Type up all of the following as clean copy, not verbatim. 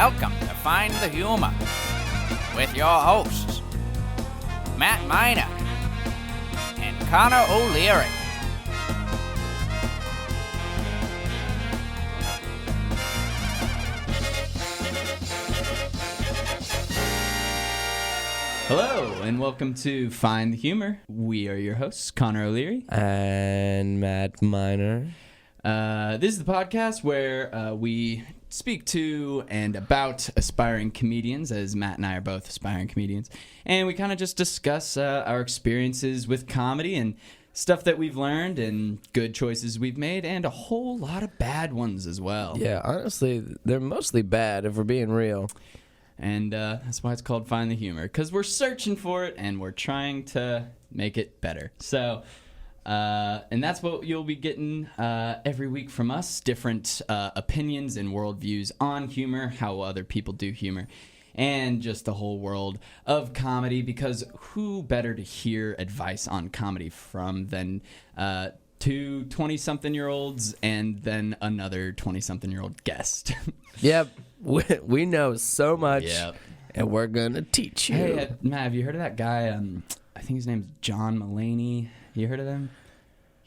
Welcome to Find the Humor with your hosts, Matt Miner and Connor O'Leary. Hello, and welcome to Find the Humor. We are your hosts, Connor O'Leary. And Matt Miner. This is the podcast where we speak to and about aspiring comedians, as Matt and I are both aspiring comedians. And we kind of just discuss our experiences with comedy and stuff that we've learned and good choices we've made and a whole lot of bad ones as well. Yeah, honestly, they're mostly bad if we're being real. And that's why it's called Find the Humor, because we're searching for it and we're trying to make it better. So, and that's what you'll be getting every week from us, different opinions and worldviews on humor, how other people do humor, and just the whole world of comedy, because who better to hear advice on comedy from than two 20-something-year-olds and then another 20-something-year-old guest. Yep, we know so much, Yep. and we're going to teach you. Hey, Matt, have you heard of that guy? I think his name's John Mulaney. You heard of him?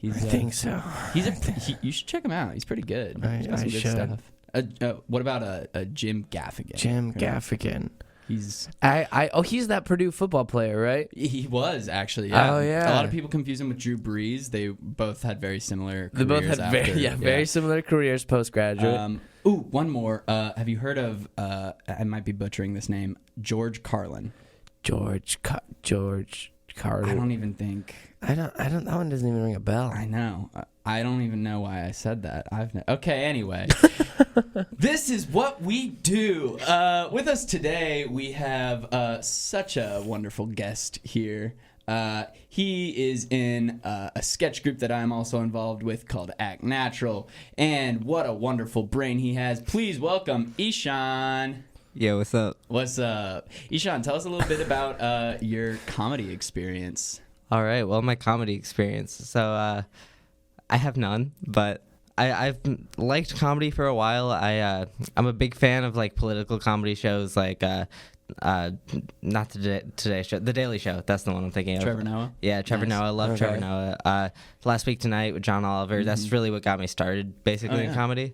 I think so. You should check him out. He's pretty good. He's got some good stuff. What about a Jim Gaffigan? Jim Gaffigan. He's he's that Purdue football player, right? He was actually. Yeah. Oh yeah. A lot of people confuse him with Drew Brees. They both had very similar careers. They both had after, very similar careers postgraduate. One more. Have you heard of? I might be butchering this name. George Carlin. George Carlin. I don't even think. I don't. That one doesn't even ring a bell. I know. I don't even know why I said that. Okay, anyway. This is what we do. With us today, we have such a wonderful guest here. He is in a sketch group that I'm also involved with called Act Natural. And what a wonderful brain he has. Please welcome Ishaan. Yo, what's up? What's up? Ishaan, tell us a little bit about your comedy experience. All right, well, my comedy experience. So I have none, but I've liked comedy for a while. I'm a big fan of like political comedy shows, like not the Today Show, The Daily Show. That's the one I'm thinking of. Trevor Noah? Yeah, Trevor Noah. I love Trevor Noah. Last Week Tonight with John Oliver. Mm-hmm. That's really what got me started, basically, in comedy.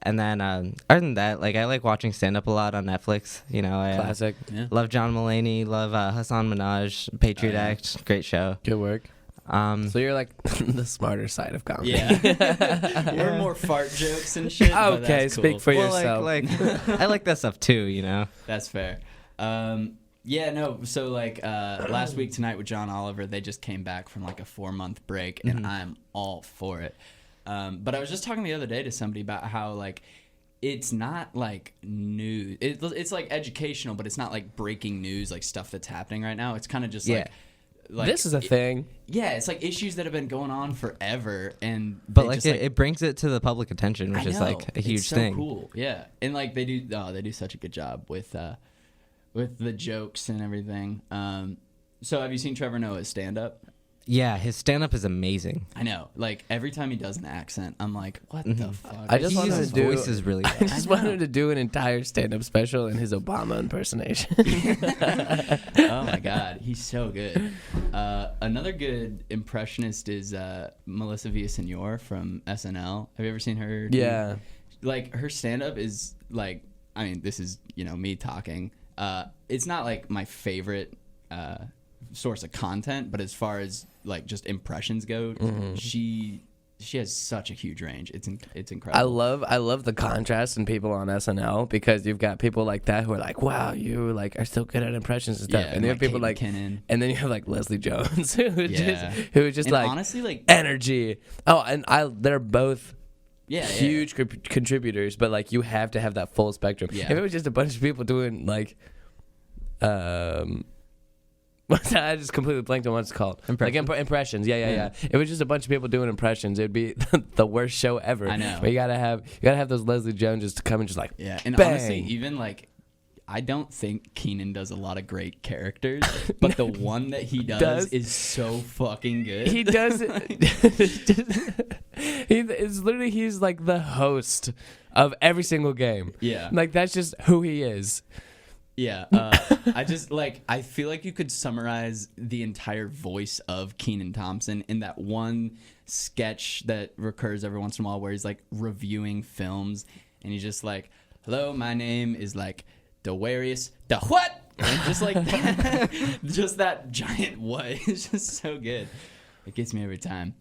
And then other than that, like I like watching stand-up a lot on Netflix. You know, I Classic. Love John Mulaney. Love Hassan Minaj. Patriot Act. Great show. Good work. So you're like the smarter side of comedy. Yeah. We're more fart jokes and shit. Okay, cool. speak for yourself. Like I like that stuff too, you know. That's fair. So like Last Week Tonight with John Oliver, they just came back from like a 4-month break, and I'm all for it. But I was just talking the other day to somebody about how like it's not like news. It's like educational, but it's not like breaking news, like stuff that's happening right now. It's kind of just like this is a thing. Yeah, it's like issues that have been going on forever, but like it brings it to the public attention, which is like a huge thing. Cool, yeah, and like they do such a good job with the jokes and everything. So have you seen Trevor Noah's stand up? Yeah, his stand-up is amazing. I know. Like, every time he does an accent, I'm like, what the fuck? I just wanted his voice is really I just wanted to do an entire stand-up special in his Obama impersonation. Oh, my God. He's so good. Another good impressionist is Melissa Villaseñor from SNL. Have you ever seen her? Yeah. Like, her stand-up is, like, I mean, this is, me talking. It's not, like, my favorite source of content, but as far as like just impressions go, she has such a huge range. It's incredible. I love the contrast in people on SNL, because you've got people like that who are like, wow, you like are so good at impressions and stuff, and then you have people like Kenan. and then you have like Leslie Jones who is just and like honestly like energy. Oh, and they're both huge yeah. contributors, but like you have to have that full spectrum. Yeah. If it was just a bunch of people doing like I just completely blanked on what it's called. Impressions. Like impressions. Yeah. It was just a bunch of people doing impressions. It'd be the worst show ever. I know. But you gotta have those Leslie Joneses to come and just like and bang. honestly, even like I don't think Kenan does a lot of great characters, but the one that he does is so fucking good. He does it. He's like the host of every single game. Yeah. Like that's just who he is. Yeah, I just I feel like you could summarize the entire voice of Kenan Thompson in that one sketch that recurs every once in a while where he's like reviewing films and he's just like, hello, my name is like the Warius, the what? And just like, just that giant what. It's just so good. It gets me every time.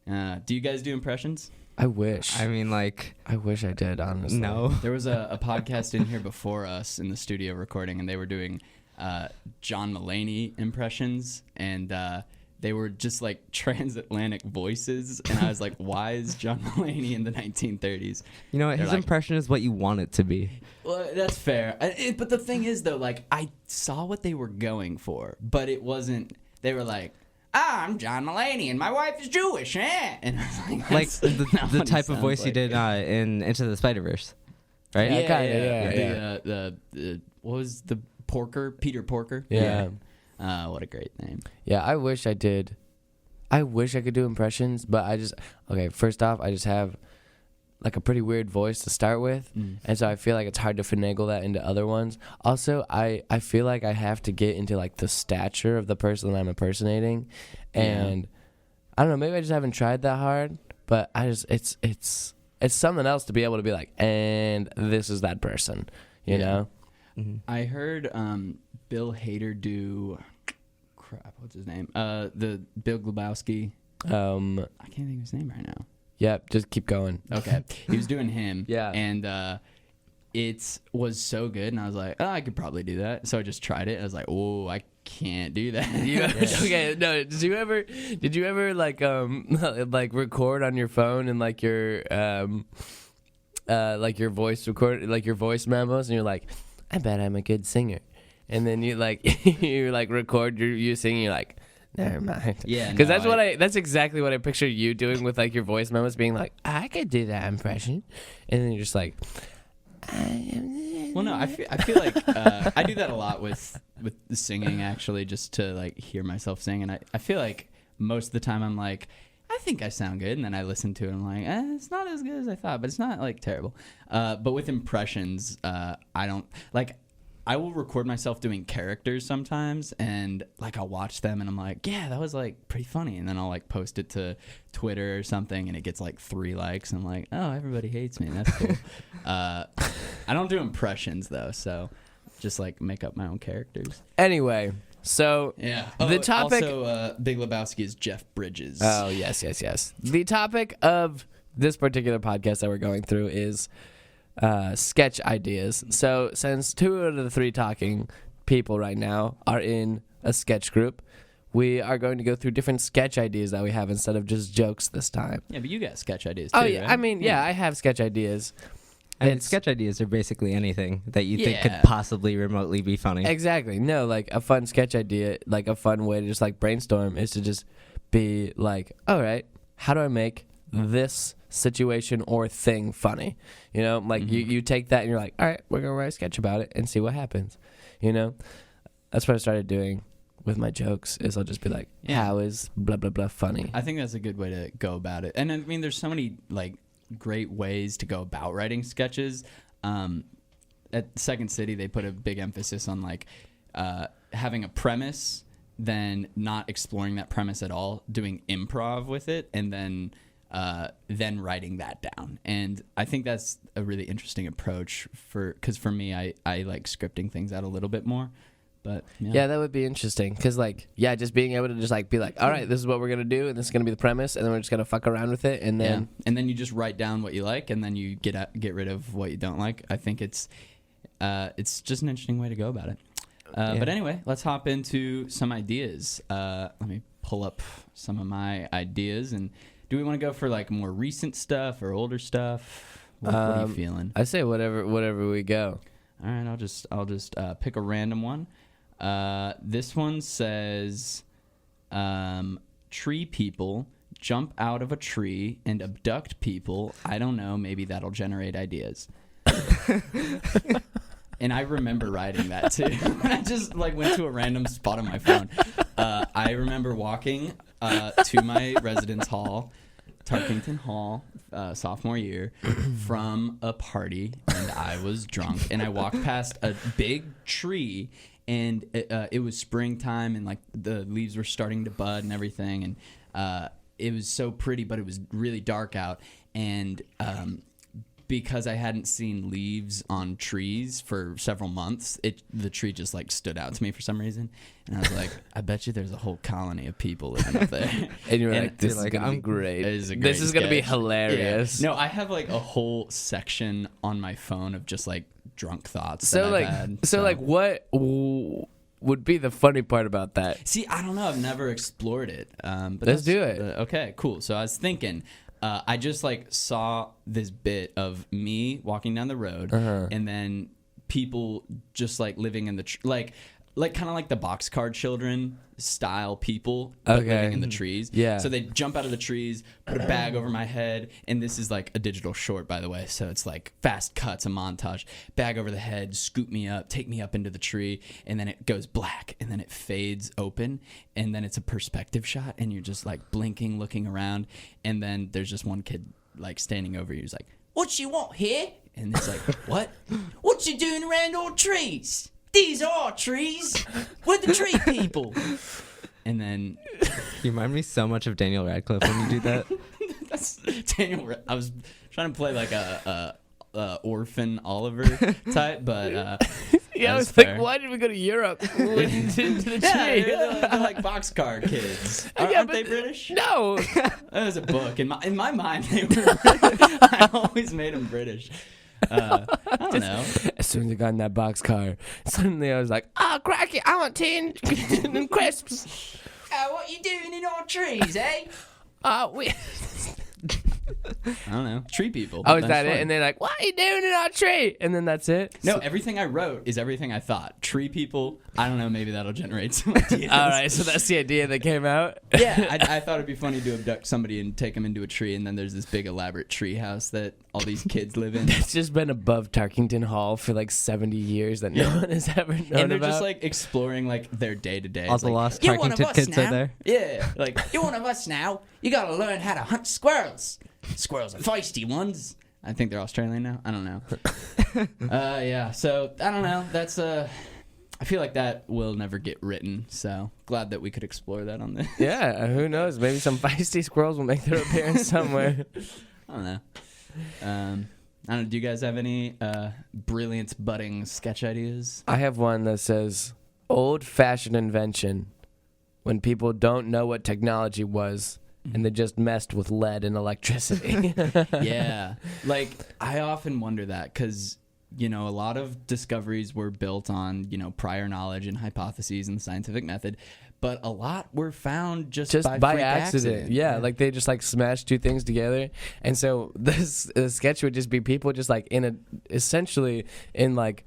Do you guys do impressions? I wish. I mean, like, I wish I did, honestly. no. There was a podcast in here before us in the studio recording, and they were doing John Mulaney impressions, and they were just like transatlantic voices. And I was like, why is John Mulaney in the 1930s? You know what? His impression is what you want it to be. Well, that's fair. But the thing is, though, like, I saw what they were going for, but it wasn't. They were like, I'm John Mulaney, and my wife is Jewish, eh? And I was Like that's the not type what of voice he like. did in Into the Spider-Verse, right? Yeah. The what was the Porker? Peter Porker? Yeah. What a great name. Yeah, I wish I did. I wish I could do impressions, but first off, I just have like a pretty weird voice to start with, and so I feel like it's hard to finagle that into other ones. Also, I feel like I have to get into like the stature of the person that I'm impersonating, and I don't know, maybe I just haven't tried that hard, but it's something else to be able to be like, and this is that person, you know? Mm-hmm. I heard Bill Hader do what's his name? The Bill Glabowski. I can't think of his name right now. Yep, just keep going. Okay. He was doing him. Yeah. And it was so good, and I was like, oh, I could probably do that. So I just tried it. I was like, oh, I can't do that. Okay, no. Did you ever like like record on your phone and like your voice record, like your voice memos, and you're like, I bet I'm a good singer, and then you like you like record you singing, you're like, never mind. Yeah, because no, that's exactly what I picture you doing with like your voice memos, being like, I could do that impression, and then you're just like, well, no, I feel like I do that a lot with the singing, actually, just to like hear myself sing, and I feel like most of the time I'm like, I think I sound good, and then I listen to it and I'm like, it's not as good as I thought, but it's not like terrible. But with impressions, I don't like. I will record myself doing characters sometimes, and like I'll watch them and I'm like, yeah, that was like pretty funny, and then I'll like post it to Twitter or something, and it gets like 3 likes, and I'm like, oh, everybody hates me. That's cool. I don't do impressions though, so just like make up my own characters. Anyway, so yeah. The topic. Also, Big Lebowski is Jeff Bridges. Oh yes. The topic of this particular podcast that we're going through is sketch ideas. So since 2 out of the 3 talking people right now are in a sketch group, we are going to go through different sketch ideas that we have instead of just jokes this time. Yeah, but you got sketch ideas too, Oh yeah, right? I mean, yeah, I have sketch ideas. And sketch ideas are basically anything that you think Yeah. could possibly remotely be funny. Exactly. No, like a fun sketch idea, like a fun way to just like brainstorm is to just be like, all right, how do I make this situation or thing funny? You know, like you take that and you're like, all right, we're going to write a sketch about it and see what happens. You know, that's what I started doing with my jokes is I'll just be like, how is blah, blah, blah funny? I think that's a good way to go about it. And I mean, there's so many like great ways to go about writing sketches. At Second City, they put a big emphasis on like having a premise, then not exploring that premise at all, doing improv with it, and then writing that down. And I think that's a really interesting approach because for me, I like scripting things out a little bit more. But yeah, that would be interesting because like, yeah, just being able to just like be like, all right, this is what we're going to do, and this is going to be the premise, and then we're just going to fuck around with it, and then you just write down what you like, and then you get rid of what you don't like. I think it's just an interesting way to go about it. But anyway, let's hop into some ideas. Let me pull up some of my ideas. And do we want to go for like more recent stuff or older stuff? What are you feeling? I say whatever we go. All right, I'll just pick a random one. This one says, tree people jump out of a tree and abduct people. I don't know, maybe that'll generate ideas. And I remember writing that too. I just like went to a random spot on my phone. I remember walking to my residence hall Tarkington Hall, sophomore year, from a party, and I was drunk, and I walked past a big tree, and it was springtime, and like the leaves were starting to bud and everything, and it was so pretty, but it was really dark out, and because I hadn't seen leaves on trees for several months, the tree just like stood out to me for some reason, and I was like, I bet you there's a whole colony of people living up there. And you're like, this is gonna be great. This is gonna be hilarious. Yeah. No, I have like a whole section on my phone of just like drunk thoughts. So that like, I've had, so like, what would be the funny part about that? See, I don't know. I've never explored it. But Let's do it. Okay, cool. So I was thinking. I just like saw this bit of me walking down the road, and then people just like living in the like kind of like the Boxcar Children style people, but living in the trees. Yeah. So they jump out of the trees, put a bag over my head, and this is like a digital short, by the way. So it's like fast cuts, a montage, bag over the head, scoop me up, take me up into the tree, and then it goes black, and then it fades open, and then it's a perspective shot, and you're just like blinking, looking around, and then there's just one kid like standing over you. He's like, "What you want here?" And it's like, "What? What you doing around all trees? These are trees. We're the tree people." And then You remind me so much of Daniel Radcliffe when you do that. that's Daniel. I was trying to play like a orphan Oliver type, but Yeah, I was fair. like, why did we go to Europe? We went into the Yeah, tree. they're like boxcar kids. Yeah, Aren't but they British? No. That was a book. In my mind, they were. I always made them British. I don't know. As soon as I got in that boxcar, suddenly I was like, "Oh, cracky! I want tea and crisps." What you doing in our trees, eh? We. I don't know. Tree people. Oh, is That's that fun. it? And they're like, "What are you doing in our tree?" And then that's it. No, everything I wrote is everything I thought. Tree people. I don't know. Maybe that'll generate some ideas. All right, so that's the idea that came out. Yeah, I thought it'd be funny to abduct somebody and take them into a tree, and then there's this big elaborate tree house that all these kids live in. It's just been above Tarkington Hall for like 70 years that no one has ever known And they're about. just like exploring like their day to day. All the lost "You're one of Tarkington us kids now." are there. Yeah, like You're one of us now. You gotta learn how to hunt squirrels. Squirrels are feisty ones. I think they're Australian now. I don't know. Yeah, so I don't know. That's I feel like that will never get written. So glad that we could explore that on the. Yeah, who knows? Maybe some feisty squirrels will make their appearance somewhere. I don't know. I don't know. Do you guys have any brilliant budding sketch ideas? I have one that says old-fashioned invention, when people don't know what technology was and they just messed with lead and electricity. Yeah, like I often wonder that because a lot of discoveries were built on prior knowledge and hypotheses and the scientific method, but a lot were found just by freak accident. Yeah, like they just like smashed two things together. And so this sketch would just be people just like essentially in like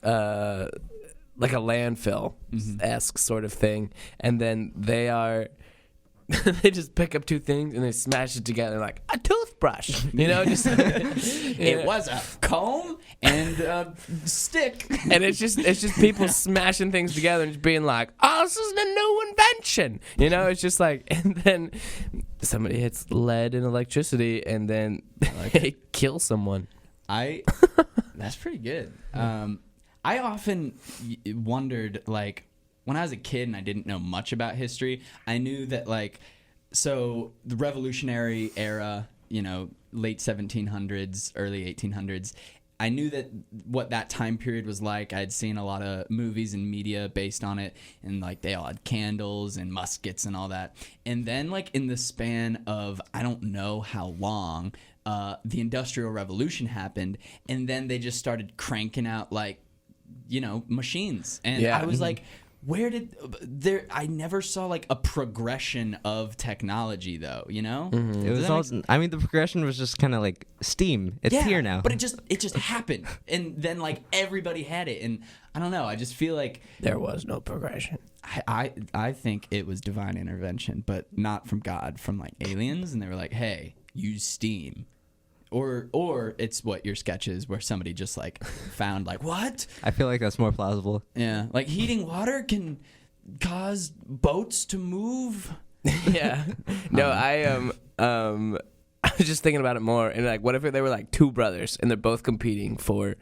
a landfill-esque sort of thing, and then they they just pick up two things and they smash it together like a toothbrush, just It was a comb and a stick. and it's just people smashing things together and just being like, "Oh, this is a new invention," it's just like, and then somebody hits lead and electricity and then they kill someone. That's pretty good. I often wondered, like, when I was a kid and I didn't know much about history, I knew that, like, so the Revolutionary era, late 1700s, early 1800s, I knew that what that time period was like. I had seen a lot of movies and media based on it, and, like, they all had candles and muskets and all that. And then, like, in the span of I don't know how long, the Industrial Revolution happened, and then they just started cranking out, like, machines. And Yeah. I was like, I never saw like a progression of technology though, It Does was that all. make sense? I mean, the progression was just kind of like steam. It's here now. But it just happened. And then like everybody had it. And I don't know, I just feel like There was no progression. I think it was divine intervention, but not from God, from like aliens, and they were like, hey, use steam. Or it's what your sketch is, where somebody just like found like, what? I feel like that's more plausible. Yeah, like heating water can cause boats to move. Yeah. No, I was just thinking about it more, and like, what if they were like two brothers and they're both competing for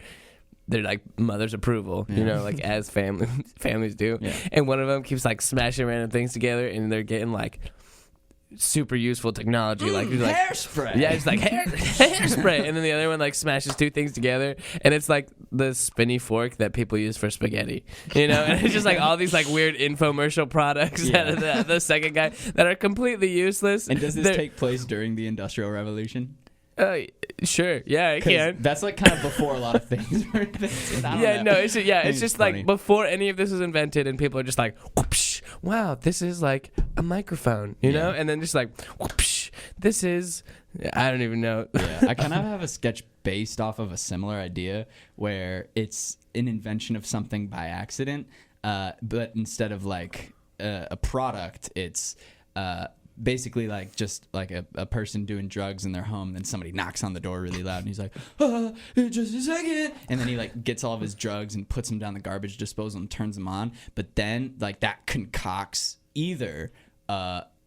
their like mother's approval, you know, like as families do, and one of them keeps like smashing random things together, and they're getting like super useful technology, like hairspray. Yeah, it's like hairspray, and then the other one like smashes two things together, and it's like the spinny fork that people use for spaghetti, you know. And it's just like all these like weird infomercial products that the second guy that are completely useless. And does this take place during the Industrial Revolution? Sure, yeah, it can. That's like kind of before a lot of things were invented. It's just like before any of this was invented, and people are just like, whoopsh, wow, this is like a microphone, you know, and then just like, whoopsh, this is, I don't even know. Yeah, I kind of have a sketch based off of a similar idea where it's an invention of something by accident, but instead of like a product, it's basically like just like a person doing drugs in their home, then somebody knocks on the door really loud and he's like, just a second, and then he like gets all of his drugs and puts them down the garbage disposal and turns them on, but then like that concocts either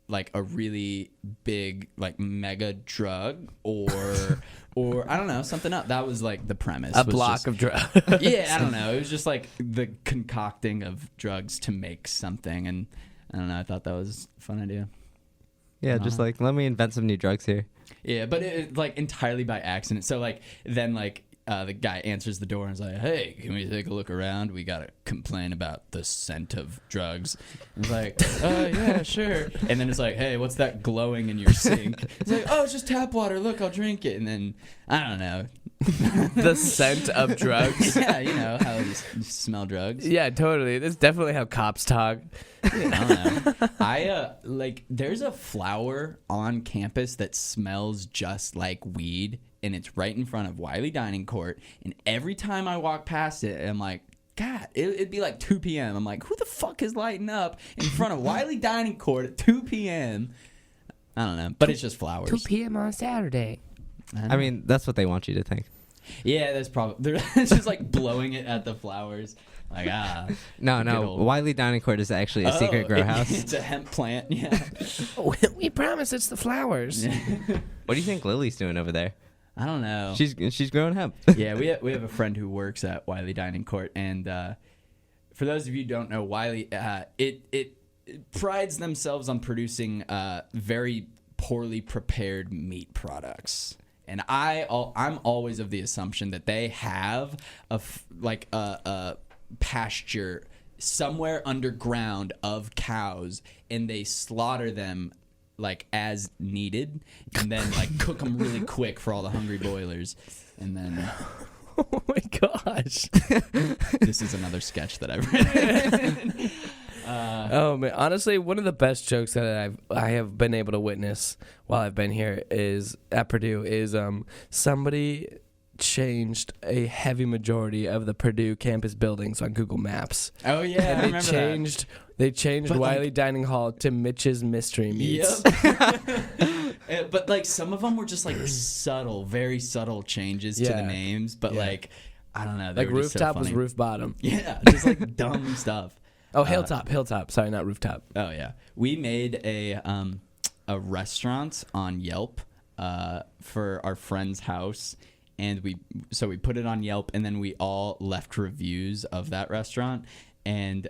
like a really big like mega drug or I don't know, something up. That was like the premise. A block of drugs. Yeah, I don't know. It was just like the concocting of drugs to make something, and I don't know, I thought that was a fun idea. Yeah, just like, let me invent some new drugs here. Yeah, but it like entirely by accident. So like then like the guy answers the door and is like, "Hey, can we take a look around? We gotta complain about the scent of drugs." It's like, yeah, sure. And then it's like, "Hey, what's that glowing in your sink?" It's like, "Oh, it's just tap water. Look, I'll drink it." And then I don't know. The scent of drugs. Yeah, you know how you smell drugs. Yeah, totally. That's definitely how cops talk. I don't know. Like there's a flower on campus that smells just like weed, and it's right in front of Wiley Dining Court. And every time I walk past it, I'm like, God, it'd be like 2 p.m. I'm like, who the fuck is lighting up in front of Wiley Dining Court at 2 p.m.? I don't know, but it's just flowers. 2 p.m. on Saturday. I mean, that's what they want you to think. Yeah, that's probably. They're just like blowing it at the flowers. Like, No. Wiley Dining Court is actually a secret grow house. It's a hemp plant, yeah. We promise it's the flowers. What do you think Lily's doing over there? I don't know. She's growing hemp. Yeah, we have a friend who works at Wiley Dining Court, and for those of you who don't know, Wiley, it prides themselves on producing very poorly prepared meat products. And I'm always of the assumption that they have a pasture somewhere underground of cows, and they slaughter them like as needed, and then like cook them really quick for all the hungry boilers, and then. Oh my gosh! This is another sketch that I've written. Oh man, honestly, one of the best jokes that I have been able to witness while I've been here is at Purdue is somebody changed a heavy majority of the Purdue campus buildings on Google Maps. Oh yeah, I remember that. They changed Wiley Dining Hall to Mitch's Mystery Meats. Yep. But like some of them were just like very subtle changes to the names, but like I don't know, they like were just rooftop so was funny. roof bottom. Yeah, just like dumb stuff. Oh, hilltop. Sorry, not rooftop. Oh yeah, we made a restaurant on Yelp for our friend's house, and we put it on Yelp, and then we all left reviews of that restaurant, and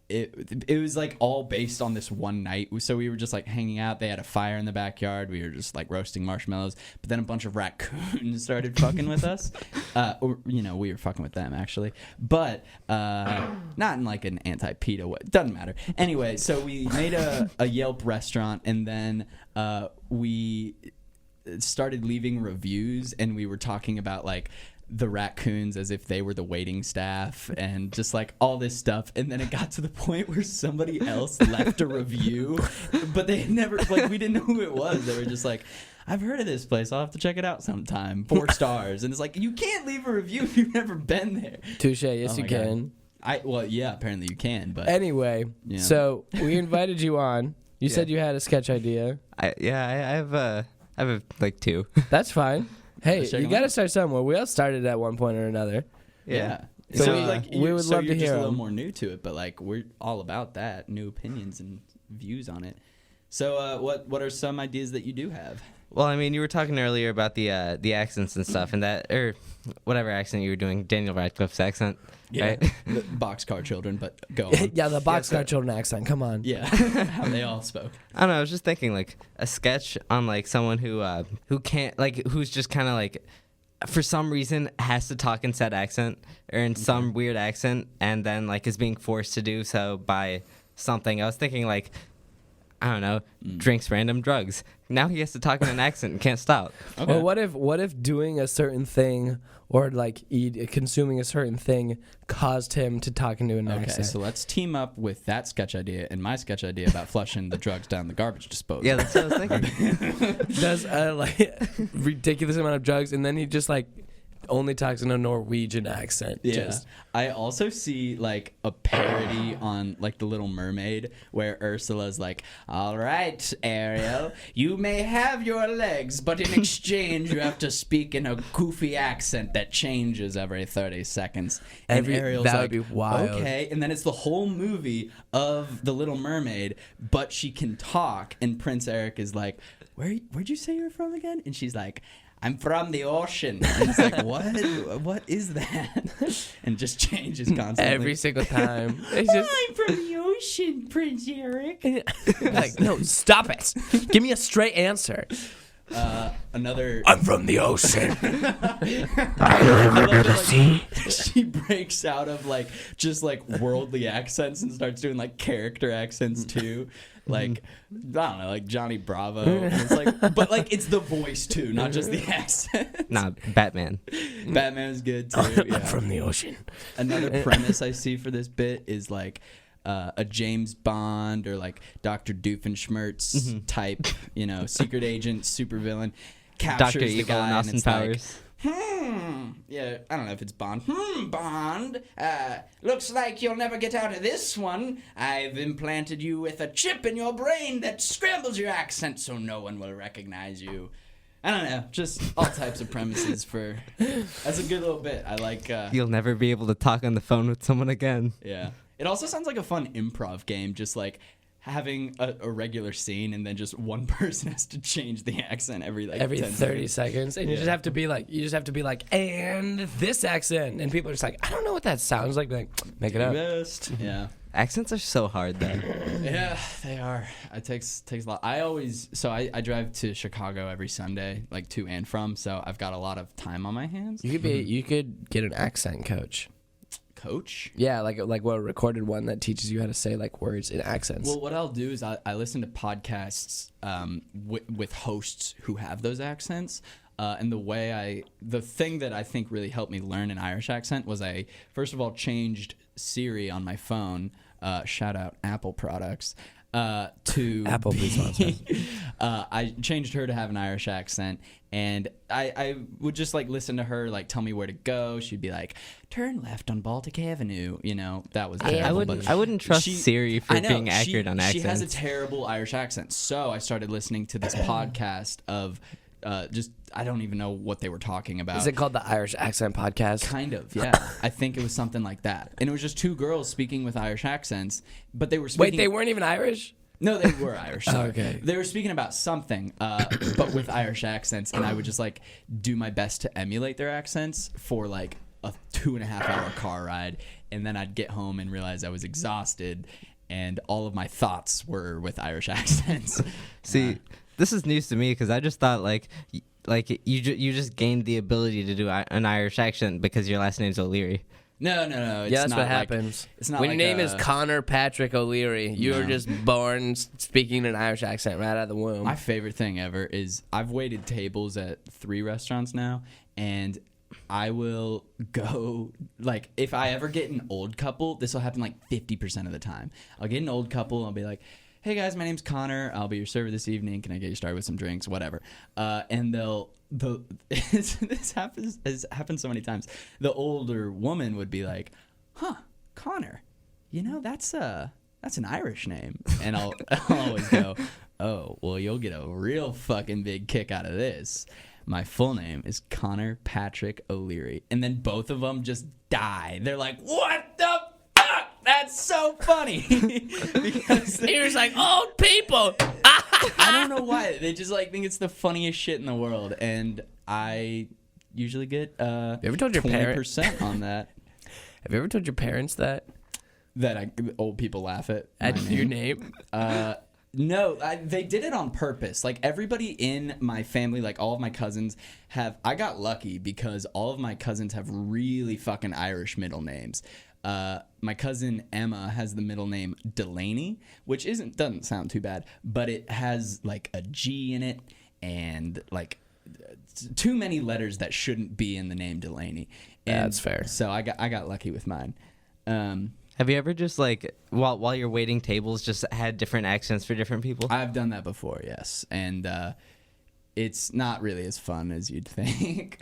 it was like all based on this one night. So we were just like hanging out. They had a fire in the backyard. We were just like roasting marshmallows. But then a bunch of raccoons started fucking with us. Or we were fucking with them actually. But not in like an anti-PETA way. Doesn't matter. Anyway, so we made a Yelp restaurant, and then we started leaving reviews, and we were talking about like the raccoons as if they were the waiting staff and just like all this stuff. And then it got to the point where somebody else left a review, but they had never, like, we didn't know who it was. They were just like, I've heard of this place, I'll have to check it out sometime. 4 stars. And it's like, you can't leave a review if you've never been there. Touche. Yes, you can. Well, yeah, apparently you can, but anyway, so we invited you on. You said you had a sketch idea. I have like 2. That's fine. Hey, you got to start somewhere. We all started at one point or another. Yeah. So we would love to hear just a little them. more new to it, but like we're all about that, new opinions and views on it. So what are some ideas that you do have? Well, I mean, you were talking earlier about the accents and stuff, and that, or whatever accent you were doing, Daniel Radcliffe's accent, right? The Boxcar Children, but go on. Yeah, the Boxcar Children accent. Come on. Yeah, how they all spoke. I don't know. I was just thinking, like, a sketch on, like, someone who can't, like, who's just kind of, like, for some reason has to talk in said accent or in some weird accent, and then, like, is being forced to do so by something. I was thinking, like, I don't know, drinks random drugs. Now he has to talk in an accent and can't stop. Okay. Well, what if doing a certain thing or like consuming a certain thing caused him to talk into an accent? Okay, so let's team up with that sketch idea and my sketch idea about flushing the drugs down the garbage disposal. Yeah, that's what I was thinking. Does like ridiculous amount of drugs, and then he just like only talks in a Norwegian accent. Yeah. I also see like a parody on like The Little Mermaid where Ursula's like, all right, Ariel, you may have your legs, but in exchange you have to speak in a goofy accent that changes every 30 seconds. And Ariel's that like, would be wild. Okay, and then it's the whole movie of The Little Mermaid, but she can talk, and Prince Eric is like, where'd you say you're from again? And she's like, I'm from the ocean. And it's like, what is that? And just changes constantly. Every single time. It's just, I'm from the ocean, Prince Eric. like, no, stop it. Give me a straight answer. Another. I'm from the ocean. I love that, like, she breaks out of like just like worldly accents and starts doing like character accents too. Like, I don't know, like Johnny Bravo. And it's like, but like it's the voice too, not just the accent. Nah, Batman. Batman's good too. Yeah. I'm from the ocean. Another premise I see for this bit is like a James Bond or like Dr. Doofenshmirtz type, you know, secret agent, supervillain captures Dr. the Evil guy and and Austin it's Powers. yeah, I don't know if it's Bond. Bond, looks like you'll never get out of this one. I've implanted you with a chip in your brain that scrambles your accent so no one will recognize you. I don't know, just all types of premises for... That's a good little bit. I like... You'll never be able to talk on the phone with someone again. Yeah. It also sounds like a fun improv game, just like having a regular scene and then just one person has to change the accent every 30 seconds. seconds. And you just have to be like, and this accent. And people are just like, I don't know what that sounds like. Like, make it up. Best. Yeah. Accents are so hard, though. Yeah, they are. It takes a lot. I drive to Chicago every Sunday, like to and from, so I've got a lot of time on my hands. You could get an accent coach. Coach? Yeah, like a recorded one that teaches you how to say like words in accents. Well, what I'll do is I listen to podcasts with hosts who have those accents. And the thing that I think really helped me learn an Irish accent was I first of all changed Siri on my phone. Shout out Apple products. To Apple, please sponsor. I changed her to have an Irish accent, and I would just like listen to her like tell me where to go. She'd be like, "Turn left on Baltic Avenue." You know, that was terrible. I wouldn't trust Siri for being accurate on accents. She has a terrible Irish accent, so I started listening to this podcast of just I don't even know what they were talking about. Is it called the Irish Accent Podcast? Kind of, yeah. I think it was something like that. And it was just two girls speaking with Irish accents, but they were speaking... Wait, they weren't even Irish? No, they were Irish. Sorry. Okay. They were speaking about something, but with Irish accents, and I would just like do my best to emulate their accents for like a 2.5-hour car ride, and then I'd get home and realize I was exhausted, and all of my thoughts were with Irish accents. See, this is news to me because I just thought like you just gained the ability to do an Irish accent because your last name's O'Leary. No. It's Yeah, that's not what like, happens. It's not when like your name is Connor Patrick O'Leary, you were just born speaking an Irish accent right out of the womb. My favorite thing ever is I've waited tables at 3 restaurants now, and I will go, like, if I ever get an old couple, this will happen like 50% of the time. I'll get an old couple, and I'll be like, hey guys, my name's Connor. I'll be your server this evening. Can I get you started with some drinks? Whatever. And this has happened so many times. The older woman would be like, huh, Connor, you know, that's an Irish name. And I'll always go, oh, well, you'll get a real fucking big kick out of this. My full name is Connor Patrick O'Leary. And then both of them just die. They're like, what the fuck? That's so funny. Because he was like, old people. I don't know why. They just like think it's the funniest shit in the world, and I usually get You ever told your 20% on that. Have you ever told your parents that Old people laugh at your name? No, they did it on purpose. Like, everybody in my family, like all of my cousins I got lucky because all of my cousins have really fucking Irish middle names. My cousin Emma has the middle name Delaney, which doesn't sound too bad, but it has like a G in it and like too many letters that shouldn't be in the name Delaney. And that's fair. So I got lucky with mine. Have you ever just like while you're waiting tables just had different accents for different people? I've done that before, yes, and it's not really as fun as you'd think.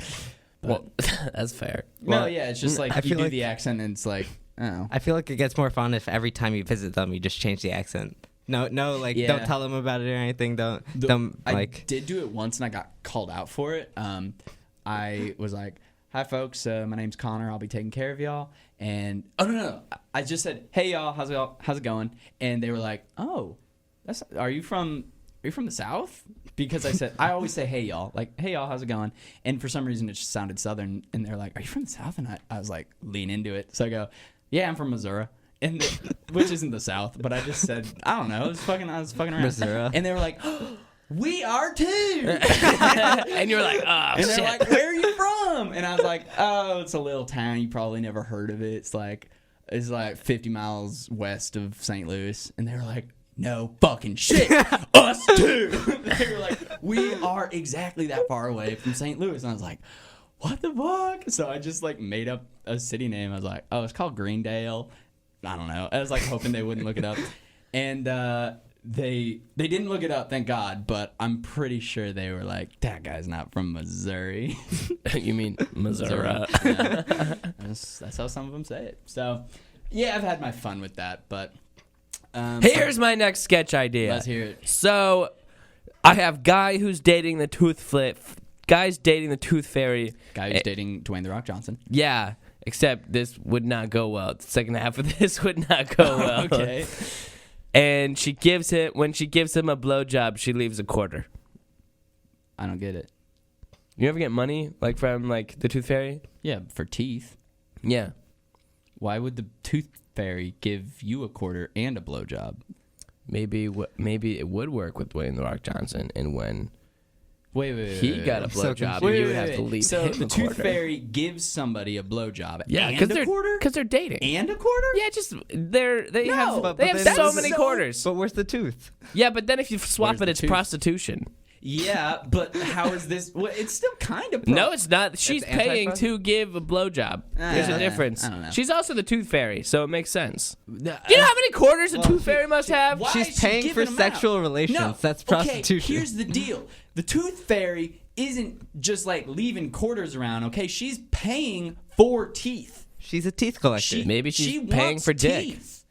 Well, that's fair. No, yeah, it's just like I you feel do like- the accent, and it's like, oh, I feel like it gets more fun if every time you visit them you just change the accent. No, like Yeah. don't tell them about it or anything. Don't I like. did do it once, and I got called out for it. I was like, "Hi, folks. My name's Connor. I'll be taking care of y'all." And no. I just said, "Hey, y'all. How's it going?" And they were like, "Oh, are you from the South?" Because I said I always say, "Hey, y'all." Like, "Hey, y'all. How's it going?" And for some reason, it just sounded Southern. And they're like, "Are you from the South?" And I was like, lean into it. So I go, "Yeah, I'm from Missouri." And which isn't the South, but I just said, I don't know. I was fucking around. Missouri. And they were like, "We are too." And you're like, oh, And shit. they're like, "Where are you from?" And I was like, "Oh, it's a little town. You probably never heard of it. It's like 50 miles west of St. Louis." And they were like, "No fucking shit. Us too." They were like, "We are exactly that far away from St. Louis." And I was like, "What the fuck?" So I just like made up a city name. I was like, "Oh, it's called Greendale." I don't know. I was like hoping they wouldn't look it up. And they didn't look it up, thank God, but I'm pretty sure they were like, "That guy's not from Missouri." You mean Missouri? Yeah. That's how some of them say it. So, yeah, I've had my fun with that, but Here's my next sketch idea. let's hear it. So, I have guy who's dating the tooth flip. Guy's dating the tooth fairy. Guy who's dating Dwayne The Rock Johnson. Yeah, except this would not go well. The second half of this would not go well. Okay. And when she gives him a blowjob, she leaves a quarter. I don't get it. You ever get money like from like the tooth fairy? Yeah, for teeth. Yeah. Why would the tooth fairy give you a quarter and a blowjob? Maybe it would work with Dwayne The Rock Johnson, and when Wait. he got a I'm so blowjob, confused. you would have to leave So him the a tooth quarter. fairy gives somebody a blowjob Yeah, and a quarter? because they're dating. And a quarter? Yeah, just they have but they have then- so That's many so- quarters. But where's the tooth? Yeah, but then if you swap Where's it, the it's tooth? prostitution. Yeah, but how is this? Well, it's still kind of. No, it's not. She's That's paying anti-prostitute? to give a blowjob. There's a difference. I don't know. She's also the tooth fairy, so it makes sense. Do you know how many quarters a tooth fairy must have? Why She's is she paying giving for them sexual out? relations. No. That's prostitution. Okay, here's the deal. The tooth fairy isn't just like leaving quarters around, okay? She's paying for teeth. She's a teeth collector. Maybe she's she paying wants for dick. teeth.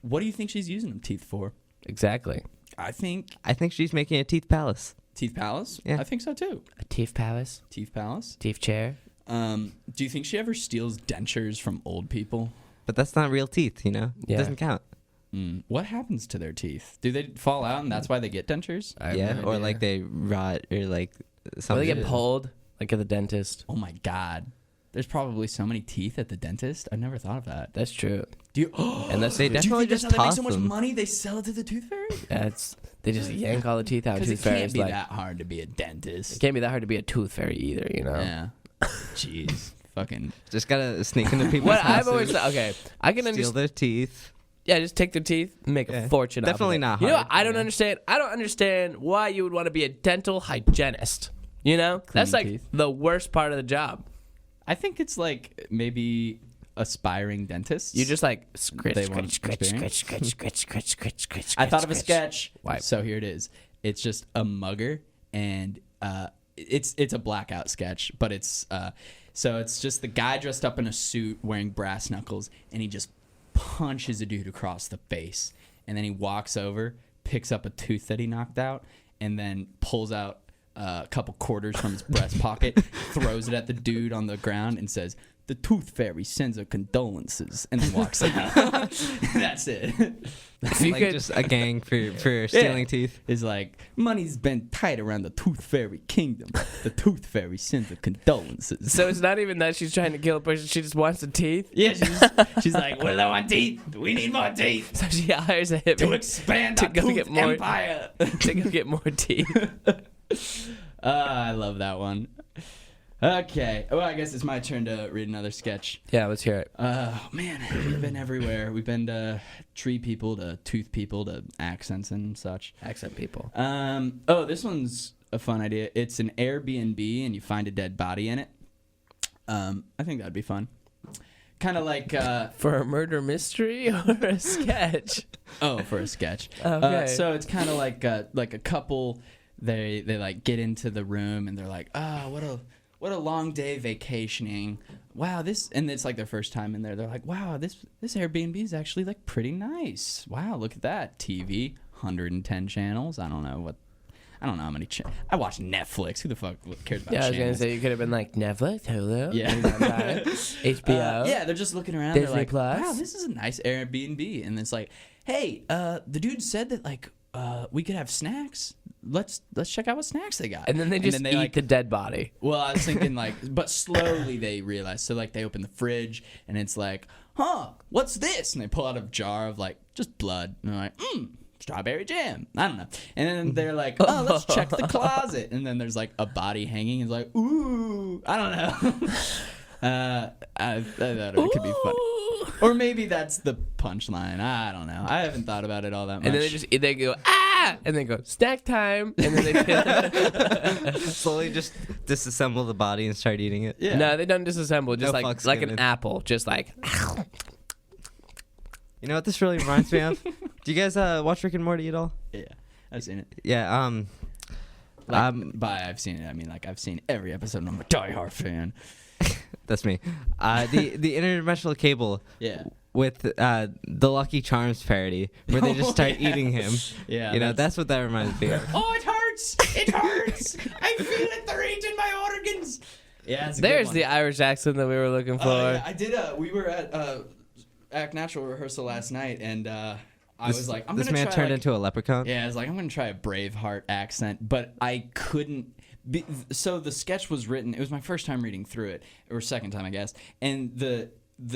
What do you think she's using them teeth for? Exactly. I think I think she's making a teeth palace. Teeth Palace. Yeah. I think so too. A teeth palace, Teeth Palace. teeth chair. Do you think she ever steals dentures from old people? But that's not real teeth, you know? Yeah. It doesn't count. What happens to their teeth? Do they fall out and that's why they get dentures? I have Yeah, no or idea. like they rot or like Or something. they get pulled, like at the dentist. Oh my God. There's probably so many teeth at the dentist. I've never thought of that. That's true. Do you? Unless They they Do you definitely think that's just how they make toss so much them. money? They sell it to the tooth fairy? they just yank all the teeth out. Because Tooth it can't fairy's be like, that hard to be a it dentist. can't be that hard to be a tooth fairy either, you know. Yeah. Jeez. Fucking. Just gotta sneak into people's What I've houses, always okay, I can steal understand. their teeth. Yeah, just take their teeth, and make a Yeah. fortune. Definitely off of it. not You know, hard, what I don't yeah. understand. I don't understand why you would want to be a dental hygienist. You know, that's like teeth. the worst part of the job. I think it's like maybe aspiring dentists. You just like scratch, They want scratch, scratch, experience? scratch, scratch, scratch, scratch, scratch. I thought of a scratch. sketch. Why? So here it is. It's just a mugger, and it's a blackout sketch, but it's so it's just the guy dressed up in a suit wearing brass knuckles, and he just punches a dude across the face, and then he walks over, picks up a tooth that he knocked out, and then pulls out a couple quarters from his breast pocket, throws it at the dude on the ground, and says, the tooth fairy sends her condolences, and then walks out. That's it. Like just a gang for stealing teeth. It's like, money's been tight around the tooth fairy kingdom. The tooth fairy sends her condolences. So it's not even that she's trying to kill a person. She just wants the teeth. Yeah, she's like, we're low on teeth. We need more teeth So she hires a hitman to expand to our go tooth get more empire. to go get more teeth. I love that one. Okay. Well, I guess it's my turn to read another sketch. Yeah, let's hear it. Man, we've been everywhere. We've been to tree people, to tooth people, to accents and such. Accent people. This one's a fun idea. It's an Airbnb, and you find a dead body in it. I think that'd be fun. Kind of like For a murder mystery or a sketch? for a sketch. Okay. So it's kind of like a couple. They like get into the room and they're like, what a long day vacationing. Wow, and it's like their first time in there. They're like, wow, this Airbnb is actually like pretty nice. Wow, look at that. TV, 110 channels. I don't know how many I watch Netflix. Who the fuck cares about Yeah, I was channels? gonna say you could have been like Netflix, Hulu, Yeah. HBO. Yeah, they're just looking around. Disney they're like, Plus. wow, this is a nice Airbnb. And it's like, hey, the dude said that like we could have snacks. Let's check out what snacks they got. And then they just eat like, the dead body. Well, I was thinking like, but slowly they realize. So like they open the fridge and it's like, what's this? And they pull out a jar of like just blood. And they're like, strawberry jam. I don't know. And then they're like, let's check the closet. And then there's like a body hanging. It's like, ooh, I don't know. I thought it could be funny. Or maybe that's the punchline. I don't know. I haven't thought about it all that much. And then they go, and then go, snack time. And then they Slowly just disassemble the body and start eating it. Yeah. No, they don't disassemble. Just No like fucks an given. apple. Just like. You know what this really reminds me of? Do you guys watch Rick and Morty at all? Yeah, I've seen it. Yeah. By I've seen it, I mean like I've seen every episode and I'm a diehard fan. That's me. The interdimensional cable. Yeah. With the Lucky Charms parody, where they just start eating him. Yeah. You know, that's what that reminds me of. Oh, it hurts! It hurts! I feel it. They're eating my organs. Yeah, it's a There's good the one. Irish accent that we were looking for. Yeah, I did. We were at Act Natural rehearsal last night, and I was like, I'm this gonna man try, turned like, into a leprechaun. Yeah, I was like, I'm gonna try a Braveheart accent, but I couldn't. So the sketch was written. It was my first time reading through it, or second time, I guess. And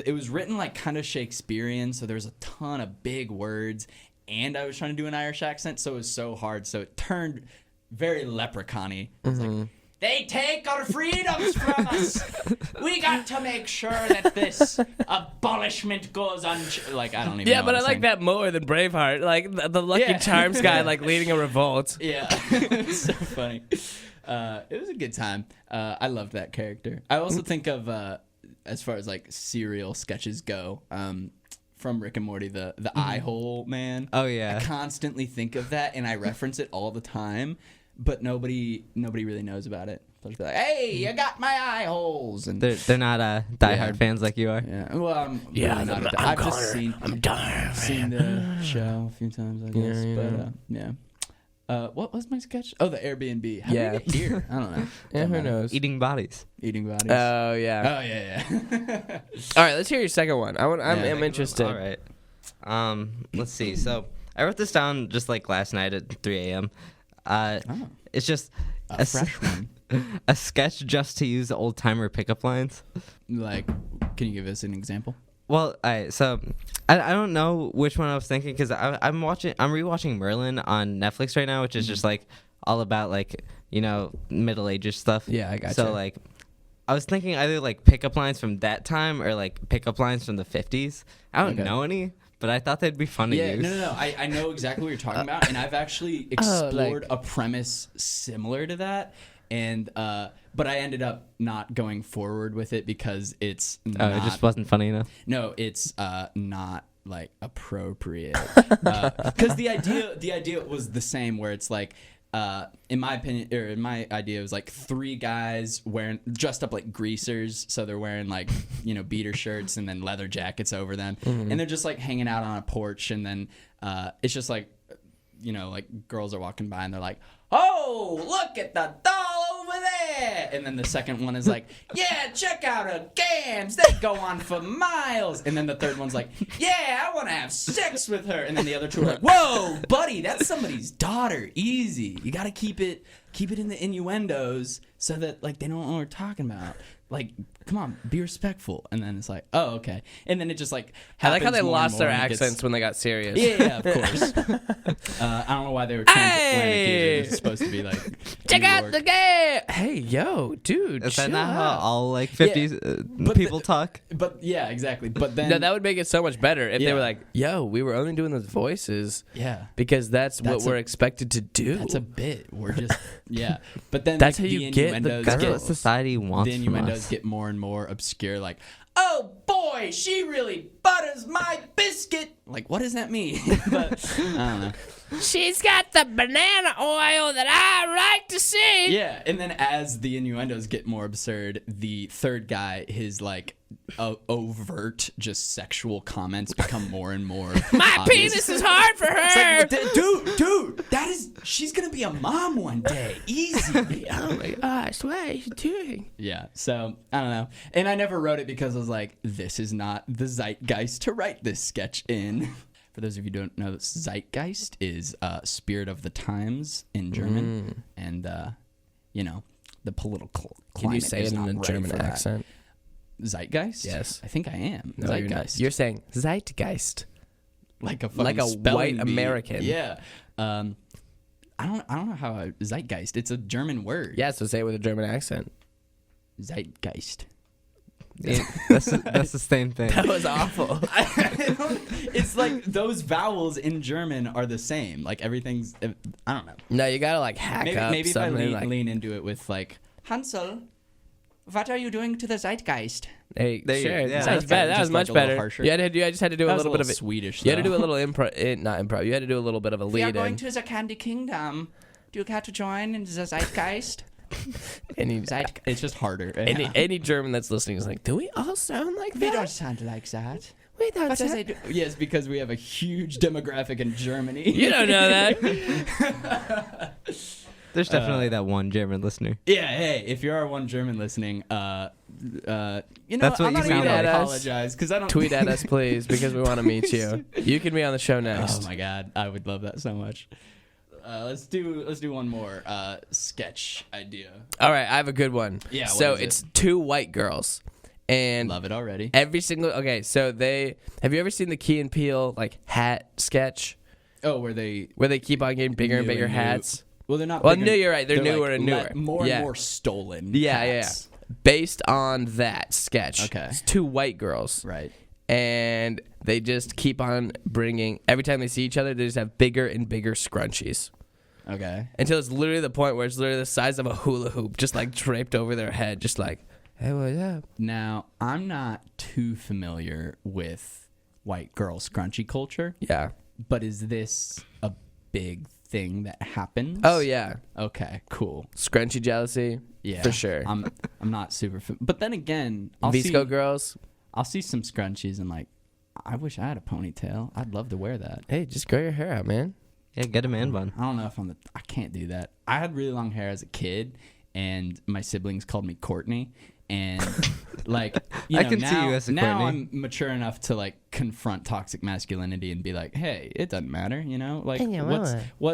it was written like kind of Shakespearean, so there was a ton of big words, and I was trying to do an Irish accent, so it was so hard. So it turned very leprechaun-y. It was like, they take our freedoms from us. We got to make sure that this abolishment goes on. Like, I don't even know. Yeah, but what I I'm like saying. that more than Braveheart. Like the Lucky Charms guy, like leading a revolt. Yeah, it's so funny. It was a good time. I loved that character. I also think of, as far as like serial sketches go, from Rick and Morty, the eye hole man. Oh, yeah. I constantly think of that, and I reference it all the time. But nobody really knows about it. So I'll just be like, "Hey, you got my eye holes," and They're not diehard fans like you are. yeah. Well, I'm really not. I've just seen the show a few times, I guess. But yeah. What was my sketch? Oh, the Airbnb. How did we get here? I don't know. Yeah, who knows? Eating bodies. Eating bodies. Oh yeah. Oh yeah. All right, let's hear your second one. I'm interested. All right. Let's see. So I wrote this down just like last night at 3 a.m. It's just A fresh one. a sketch just to use old timer pickup lines. Like, can you give us an example? Well, so I don't know which one I was thinking because I'm rewatching Merlin on Netflix right now, which is just like all about like middle ages stuff. Yeah, I gotcha. So like, I was thinking either like pickup lines from that time or like pickup lines from the 50s. I don't know any. But I thought they'd be fun to use. No. I know exactly what you're talking about, and I've actually explored a premise similar to that, and but I ended up not going forward with it because it's not, it just wasn't funny enough. No, it's not like appropriate. Because the idea was the same, where it's like. In my opinion, or in my idea, it was like three guys dressed up like greasers, so they're wearing like beater shirts and then leather jackets over them, and they're just like hanging out on a porch, and then it's just like like girls are walking by and they're like, "Oh, look at the doll over yeah. And then the second one is like, yeah, check out her gams. They go on for miles. And then the third one's like, yeah, I want to have sex with her. And then the other two are like, whoa, buddy, that's somebody's daughter. Easy. You got to keep it in the innuendos so that like they don't know what we're talking about. Like, come on, be respectful. And then it's like, oh, okay. And then it just like I like how they happens more lost and their more, and it accents gets- when they got serious. Yeah, of course. I don't know why they were transatlantic. It was supposed to be like Check New out York. the game. Hey, yo, dude. Is that chill not how out. all like 50s but people talk? But yeah, exactly. But then No, that would make it so much better if they Yeah. were like, yo, we were only doing those voices yeah, because that's what That's we're a- expected to do. that's a bit. We're just yeah. But then That's like, how the you get the innuendos That's girls. what society wants the from innuendos us. get more and more obscure. Like, oh boy, she really butters my biscuit. Like, what does that mean? But I don't know. She's got the banana oil that I like to see. Yeah, and then as the innuendos get more absurd, the third guy, his like overt, just sexual comments become more and more. My obvious. penis is hard for her. It's like, dude, she's gonna be a mom one day. Easy. Oh my gosh, what are you doing? Yeah, so I don't know. And I never wrote it because I was like, this is not the zeitgeist to write this sketch in. For those of you who don't know, Zeitgeist is spirit of the times in German. And, you know, the political climate Can you say is it in not a ready German for that. accent? Zeitgeist? Yes. I think I am. No, you're not. Zeitgeist. You're saying Zeitgeist. like a fucking like a spelling white bee. American. Yeah. I don't know how Zeitgeist. It's a German word. Yeah, so say it with a German accent. Zeitgeist. Yeah, that's the same thing. That was awful. It's like those vowels in German are the same. Like everything's. I don't know. No, you gotta like hack up Maybe if I something lean into it with like Hansel, what are you doing to the Zeitgeist? Hey, There you sure. go. Yeah, That's that's bad. kinda That was just much like a little better. harsher. I just had to do a little bit of it. Swedish. You had to do though. a little improv. Not improv. You had to do a little bit of a We are lead going in. to the Candy Kingdom. Do you care to join in the Zeitgeist? Any, It's just harder. any German that's listening is like, do we all sound like We that? don't sound like that. We don't What does sound- it do? Yes, because we have a huge demographic in Germany. You don't know that. There's definitely that one German listener. Yeah, hey, if you are one German listening, you know, That's what I'm you not sound gonna like. apologize because I don't Tweet at us, please, because we want to meet you. You can be on the show Oh next. my god, I would love that so much. Let's do one more sketch idea. All right, I have a good one. Yeah, what So is it? it's two white girls, and Love it already. every single so they have you ever seen the Key and Peele like hat sketch Oh, where they where they keep on getting bigger and New bigger and new. hats? Well, they're not. Well, bigger- no, you're right. They're newer like and newer. more Yeah. and more stolen. Yeah, hats. yeah. Based on that sketch. Okay. It's two white girls. Right. And they just keep on bringing every time they see each other, they just have bigger and bigger scrunchies. Okay. Until it's literally the point where it's literally the size of a hula hoop, just like draped over their head, just like, hey, what's up? Now, I'm not too familiar with white girl scrunchy culture, Yeah. but is this a big thing that happens? Oh yeah. Okay. Cool. Scrunchy jealousy. Yeah. For sure. I'm not super. But then again, I'll Visco girls. see some scrunchies and like, I wish I had a ponytail. I'd love to wear that. Hey, just grow your hair out, man. Yeah, get a man bun. I don't know if I can't do that. I had really long hair as a kid, and my siblings called me Courtney. And like, you I know, can see now, you as a now Courtney. I'm mature enough to like confront toxic masculinity and be like, hey, it doesn't matter, you know? Like, Yeah,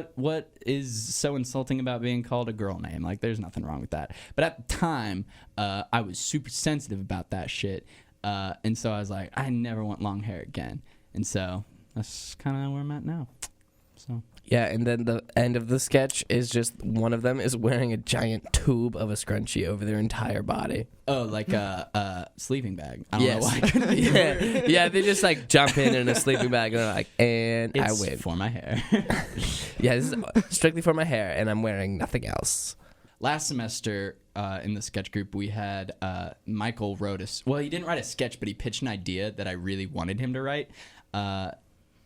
what is so insulting about being called a girl name? Like, there's nothing wrong with that. But at the time, I was super sensitive about that shit, and so I was like, I never want long hair again. And so that's kind of where I'm at now. So. Yeah, and then the end of the sketch is just one of them is wearing a giant tube of a scrunchie over their entire body. Oh, like a sleeping bag. I don't Yes. know why I couldn't be yeah. Yeah, they just like jump in a sleeping bag and they're like, and It's I win. for my hair. Yeah, this is strictly for my hair, and I'm wearing nothing else. Last semester in the sketch group, we had Michael wrote well, he didn't write a sketch, but he pitched an idea that I really wanted him to write.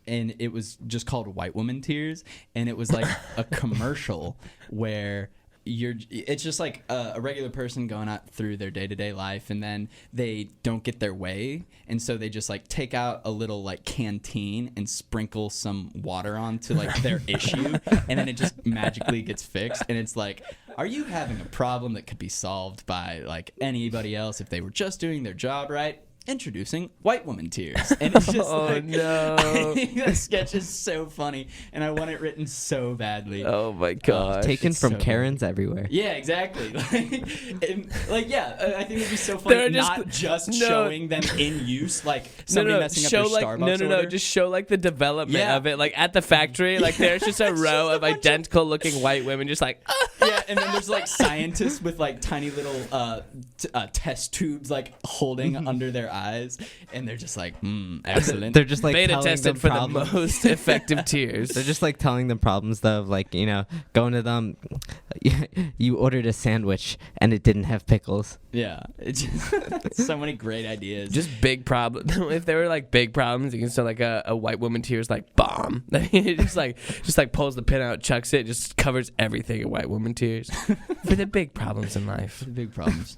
And it was just called White Woman Tears. And it was like a commercial where it's just like a regular person going out through their day-to-day life, and then they don't get their way, and so they just like take out a little like canteen and sprinkle some water onto like their issue, and then it just magically gets fixed. And it's like, are you having a problem that could be solved by like anybody else if they were just doing their job right? Introducing white woman tears. And it's just no. I think that sketch is so funny, and I want it written so badly. Oh my god. Taken it's from so Karens everywhere. Yeah, exactly. I think it'd be so funny They're just- not just no. showing them in use, like somebody messing up show their like Starbucks no, order. just show like the development Yeah. of it, like at the factory, like there's just a row of identical looking white women, just like Yeah, and then there's like scientists with like tiny little test tubes like holding under their eyes, and they're just like, excellent. They're just like beta telling tested them for problems. the most effective tears. They're just like telling them problems though, of like, going to them. You ordered a sandwich and it didn't have pickles. Yeah, it's just so many great ideas. Just big problems. If there were like big problems, you can still like a white woman tears like bomb. It just like pulls the pin out, chucks it, just covers everything in white woman tears for the big problems in life. big problems.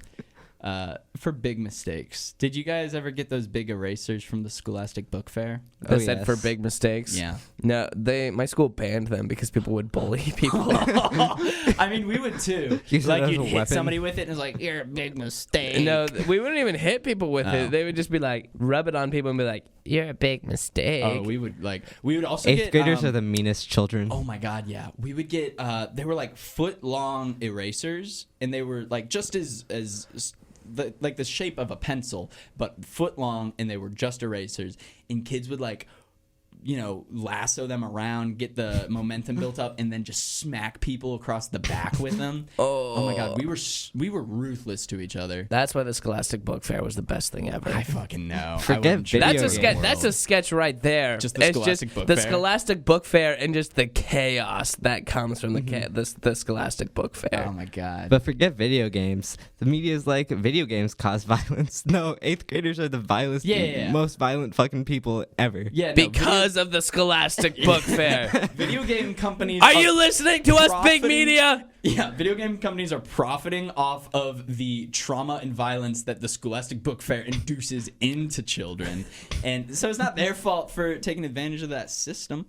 For big mistakes. Did you guys ever get those big erasers from the Scholastic Book Fair? They Oh, said yes. for big mistakes. Yeah. No, my school banned them because people would bully people. I mean, we would too. Use it Like as you'd a hit weapon? somebody with it, and it's like, you're a big mistake. No, we wouldn't even hit people with Oh. it. They would just be like, rub it on people and be like, "You're a big mistake." Oh, we would also Eighth get, graders are the meanest children. Oh my god, yeah. We would get they were like foot long erasers, and they were like just as the shape of a pencil, but foot long, and they were just erasers. And kids would like, lasso them around, get the momentum built up, and then just smack people across the back with them. Oh my god, we were ruthless to each other. That's why the Scholastic Book Fair was the best thing ever. I fucking know. Forget video That's a games. sketch. That's a sketch right there. Just the It's Scholastic Book the Fair. Scholastic Book Fair and just the chaos that comes from the Scholastic Book Fair. Oh my god. But forget video games. The media is like, video games cause violence. No, 8th graders are the most violent fucking people ever. yeah, Because of the Scholastic Book Fair. video game companies Are you listening to us, big profiting- media? Yeah, video game companies are profiting off of the trauma and violence that the Scholastic Book Fair induces into children. And so it's not their fault for taking advantage of that system.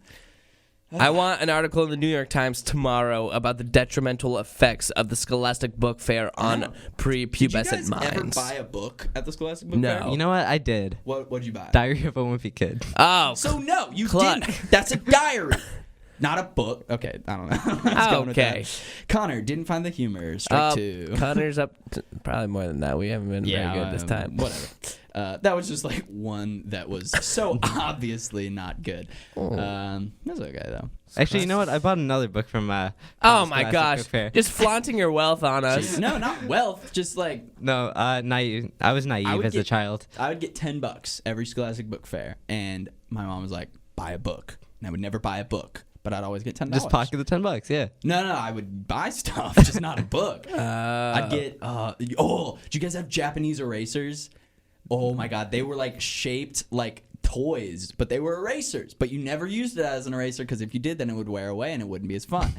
I want an article in the New York Times tomorrow about the detrimental effects of the Scholastic Book Fair on prepubescent Did you guys minds. ever buy a book at the Scholastic Book No. Fair? You know what? I did. What'd you buy? Diary of a Wimpy Kid. Oh, So no, you Cluck. didn't. That's a diary. Not a book. Okay, I don't know. I was going with Okay. that. Connor didn't find the humor. Strike two. Connor's up to probably more than that. We haven't been very good this time. Whatever. That was just like one that was so obviously not good. That's okay though. Actually, you know what? I bought another book from Oh the my Scholastic gosh! Book Fair. Just flaunting your wealth on us. No, not wealth. Just like No, naive. I was naive would as a get- child. I would get $10 every Scholastic Book Fair, and my mom was like, "Buy a book." And I would never buy a book, but I'd always get $10. Just pocket the $10, yeah. No, I would buy stuff, just not a book. I'd get. Did you guys have Japanese erasers? Oh my god, they were like shaped like toys, but they were erasers. But you never used it as an eraser because if you did, then it would wear away and it wouldn't be as fun.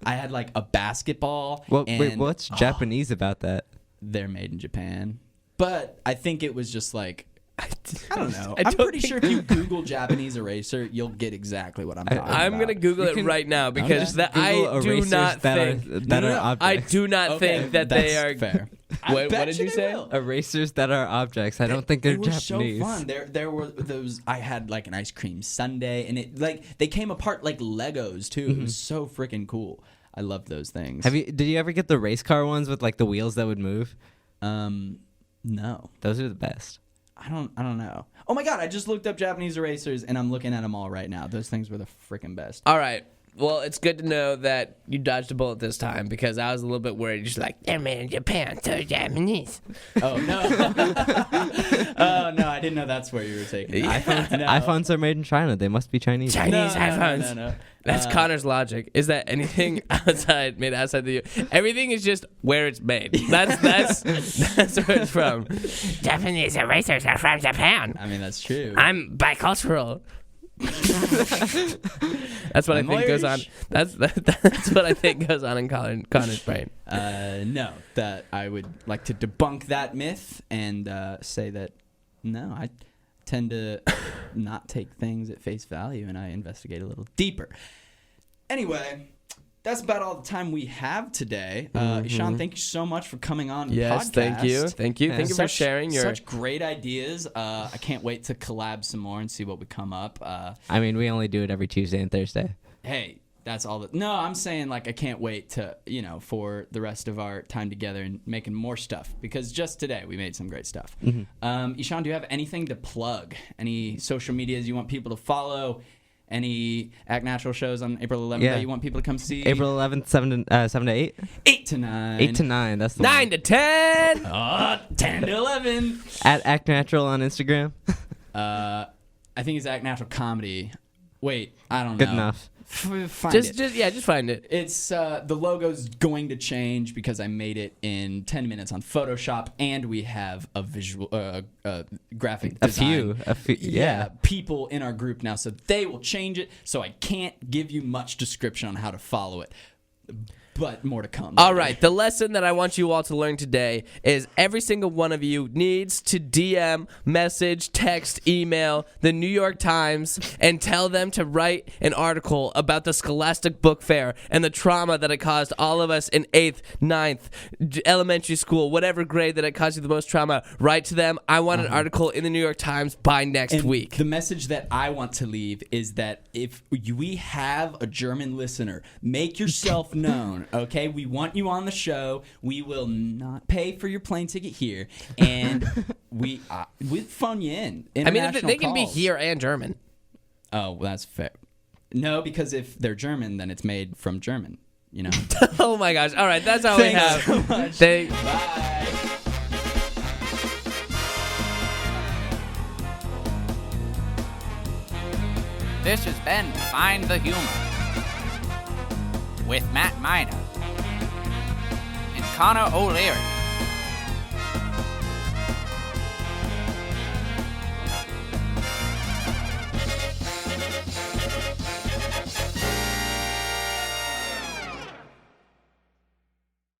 I had like a basketball. Well, and, wait, what's Japanese about that? They're made in Japan, but I think it was just like. I don't know. I I'm don't pretty think- sure if you Google Japanese eraser, you'll get exactly what I'm talking about. I'm gonna Google it can- right now because Okay. that Google I do erasers not that think. are, that No, are no, I objects. do not Okay, think that they that's are. fair. What did you say? Erasers that are objects. I don't think they're They were Japanese. so fun. There were those. I had like an ice cream sundae, and it like they came apart like Legos too. It was so freaking cool. I loved those things. Did you ever get the race car ones with like the wheels that would move? No, Those are the best. I don't know. Oh my god! I just looked up Japanese erasers, and I'm looking at them all right now. Those things were the freaking best. All right. Well, it's good to know that you dodged a bullet this time because I was a little bit worried. Just like they're made in Japan, so they're Japanese. Oh no! Oh no! I didn't know that's where you were taking it. No. iPhones are made in China. They must be Chinese. Chinese iPhones. No. That's Connor's logic. Is that anything made outside the U.S.? Everything is just where it's made. That's where it's from. Japanese erasers are from Japan. I mean, that's true. I'm bicultural. That's what I'm I think goes on. Irish. That's what I think goes on in Connor's brain. No, that I would like to debunk that myth and say that no, I tend to not take things at face value and I investigate a little deeper. Anyway, that's about all the time we have today. Ishaan, thank you so much for coming on the Yes, podcast. thank you. Thank you for Such- sharing your. Such great ideas. I can't wait to collab some more and see what we come up. I mean, we only do it every Tuesday and Thursday. Hey, that's all that. No, I'm saying like I can't wait to, for the rest of our time together and making more stuff because just today we made some great stuff. Ishaan, do you have anything to plug? Any social medias you want people to follow? Any Act Natural shows on April 11th that you want people to come see? April 11th, 7 to 8? 8 to 9. 8 to 9, that's the 9 to 10. 10 to 11. At Act Natural on Instagram. I think it's Act Natural Comedy. Wait, I don't know. Good enough. Find Just it. just find it. It's the logo's going to change because I made it in 10 minutes on Photoshop, and we have a visual, graphic design. A few, yeah. People in our group now, so they will change it. So I can't give you much description on how to follow it, but more to come. All right, the lesson that I want you all to learn today is every single one of you needs to DM, message, text, email the New York Times and tell them to write an article about the Scholastic Book Fair and the trauma that it caused all of us in 8th, 9th, elementary school, whatever grade that it caused you the most trauma. Write to them. I want an article in the New York Times by next And week. The message that I want to leave is that if we have a German listener, make yourself known, okay? We want you on the show. We will not pay for your plane ticket here, and we'll phone you in. I mean, they can be calls. here and German. Oh, well, that's fair. No, because if they're German, then it's made from German, Oh my gosh. All right, that's all we have. Thanks so much. Bye. This has been Find the Humor with Matt Miner and Connor O'Leary.